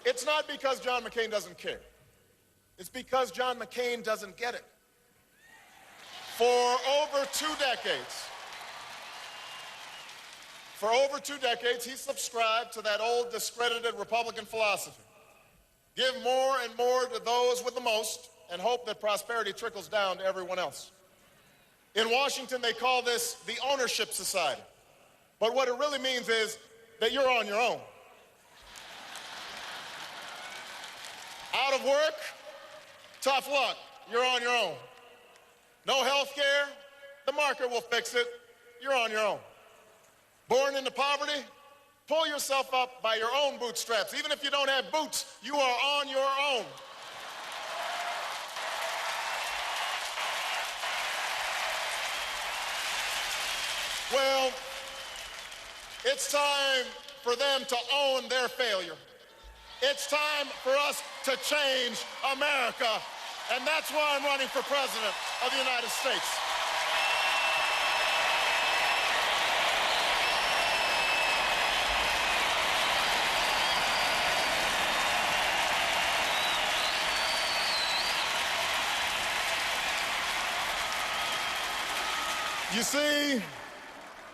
It's not because John McCain doesn't care. It's because John McCain doesn't get it. For over 2 decades, he subscribed to that old discredited Republican philosophy. Give more and more to those with the most and hope that prosperity trickles down to everyone else. In Washington, they call this the ownership society. But what it really means is that you're on your own. Out of work, tough luck, you're on your own. No health care, the market will fix it, you're on your own. Born into poverty, pull yourself up by your own bootstraps. Even if you don't have boots, you are on your own. Well, it's time for them to own their failure. It's time for us to change America, and that's why I'm running for president of the United States.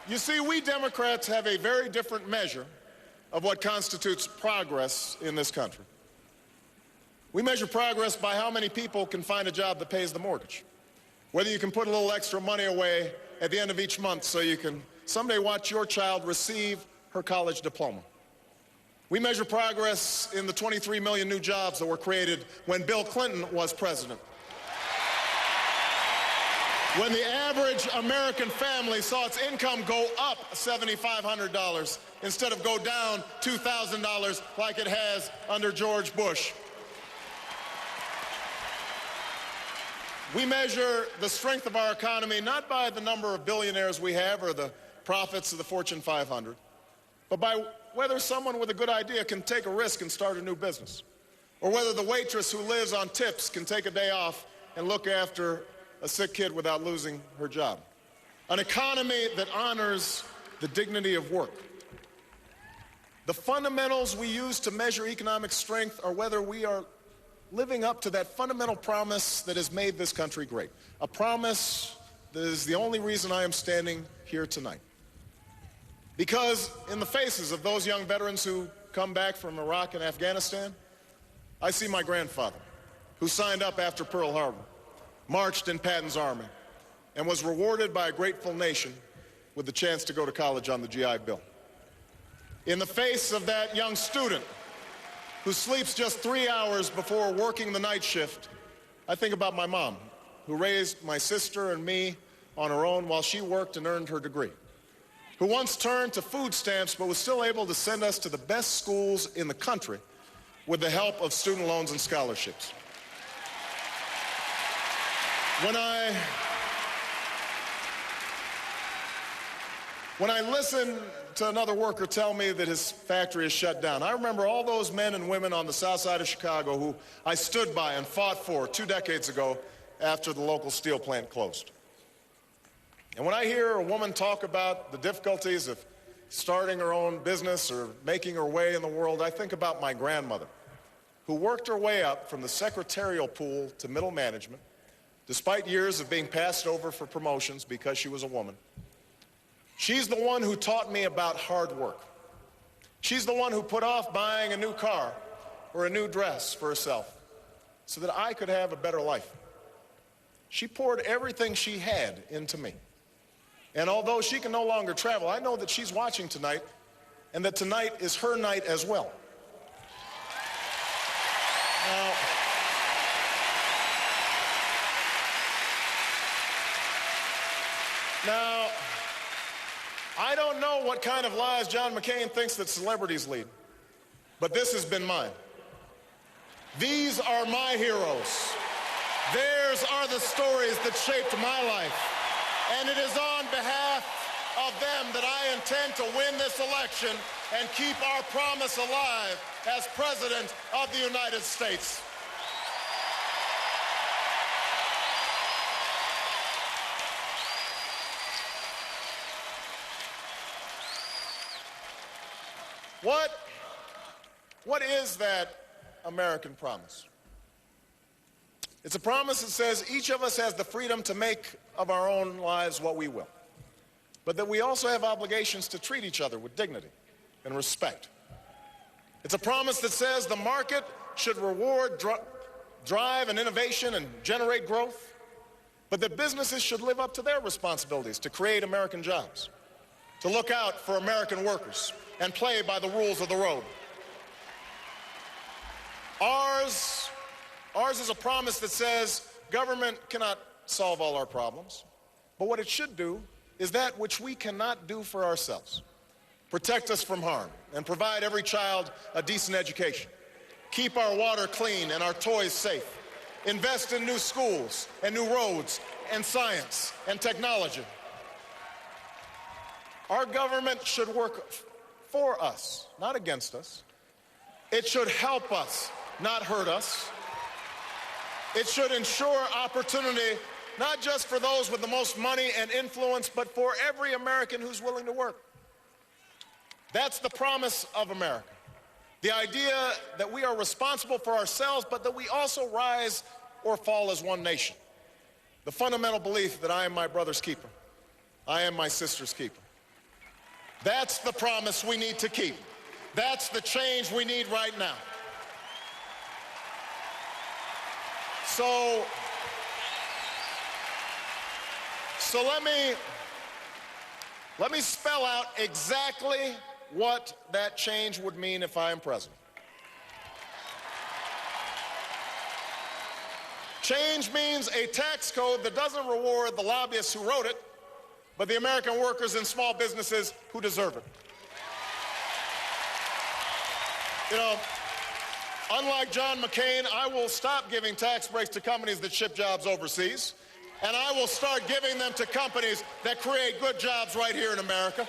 You see, we Democrats have a very different measure of what constitutes progress in this country. We measure progress by how many people can find a job that pays the mortgage, whether you can put a little extra money away at the end of each month so you can someday watch your child receive her college diploma. We measure progress in the 23 million new jobs that were created when Bill Clinton was president. When the average American family saw its income go up $7,500 instead of go down $2,000 like it has under George Bush. We measure the strength of our economy not by the number of billionaires we have or the profits of the Fortune 500, but by whether someone with a good idea can take a risk and start a new business, or whether the waitress who lives on tips can take a day off and look after a sick kid without losing her job. An economy that honors the dignity of work. The fundamentals we use to measure economic strength are whether we are living up to that fundamental promise that has made this country great. A promise that is the only reason I am standing here tonight. Because in the faces of those young veterans who come back from Iraq and Afghanistan, I see my grandfather, who signed up after Pearl Harbor, marched in Patton's army, and was rewarded by a grateful nation with the chance to go to college on the GI Bill. In the face of that young student who sleeps just 3 hours before working the night shift, I think about my mom, who raised my sister and me on her own while she worked and earned her degree, who once turned to food stamps but was still able to send us to the best schools in the country with the help of student loans and scholarships. When I listen to another worker tell me that his factory is shut down, I remember all those men and women on the south side of Chicago who I stood by and fought for 2 decades ago after the local steel plant closed. And when I hear a woman talk about the difficulties of starting her own business or making her way in the world, I think about my grandmother, who worked her way up from the secretarial pool to middle management, despite years of being passed over for promotions because she was a woman. She's the one who taught me about hard work. She's the one who put off buying a new car or a new dress for herself so that I could have a better life. She poured everything she had into me. And although she can no longer travel, I know that she's watching tonight and that tonight is her night as well. Now, I don't know what kind of lives John McCain thinks that celebrities lead, but this has been mine. These are my heroes. Theirs are the stories that shaped my life. And it is on behalf of them that I intend to win this election and keep our promise alive as President of the United States. What is that American promise. It's a promise that says each of us has the freedom to make of our own lives what we will, but that we also have obligations to treat each other with dignity and respect. It's a promise that says the market should reward drive and innovation and generate growth, but that businesses should live up to their responsibilities to create American jobs, to look out for American workers and play by the rules of the road. Ours is a promise that says government cannot solve all our problems, but what it should do is that which we cannot do for ourselves: protect us from harm and provide every child a decent education, keep our water clean and our toys safe, invest in new schools and new roads and science and technology. Our government should work for us, not against us. It should help us, not hurt us. It should ensure opportunity, not just for those with the most money and influence, but for every American who's willing to work. That's the promise of America. The idea that we are responsible for ourselves, but that we also rise or fall as one nation. The fundamental belief that I am my brother's keeper. I am my sister's keeper. That's the promise we need to keep. That's the change we need right now. So let me spell out exactly what that change would mean if I am president. Change means a tax code that doesn't reward the lobbyists who wrote it, but the American workers and small businesses who deserve it. You know, unlike John McCain, I will stop giving tax breaks to companies that ship jobs overseas, and I will start giving them to companies that create good jobs right here in America.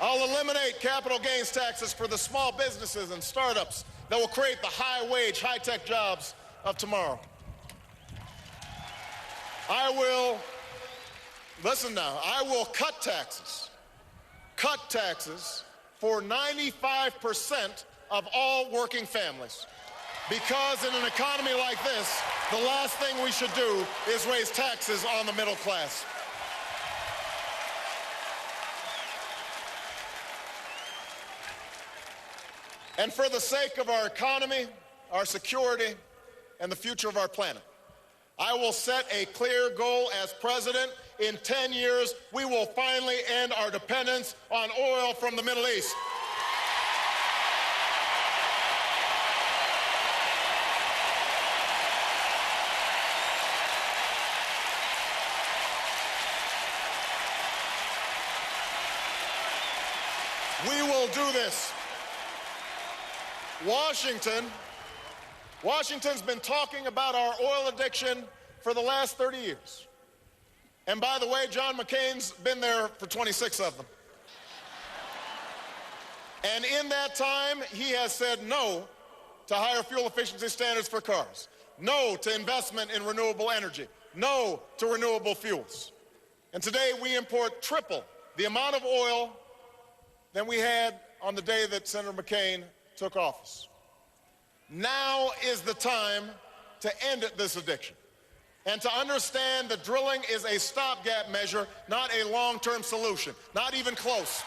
I'll eliminate capital gains taxes for the small businesses and startups that will create the high-wage, high-tech jobs of tomorrow. Listen now, I will cut taxes for 95% of all working families. Because in an economy like this, the last thing we should do is raise taxes on the middle class. And for the sake of our economy, our security, and the future of our planet, I will set a clear goal as president. In 10 years, we will finally end our dependence on oil from the Middle East. We will do this. Washington's been talking about our oil addiction for the last 30 years. And by the way, John McCain's been there for 26 of them. And in that time, he has said no to higher fuel efficiency standards for cars, no to investment in renewable energy, no to renewable fuels. And today we import triple the amount of oil than we had on the day that Senator McCain took office. Now is the time to end this addiction and to understand that drilling is a stopgap measure, not a long-term solution, not even close.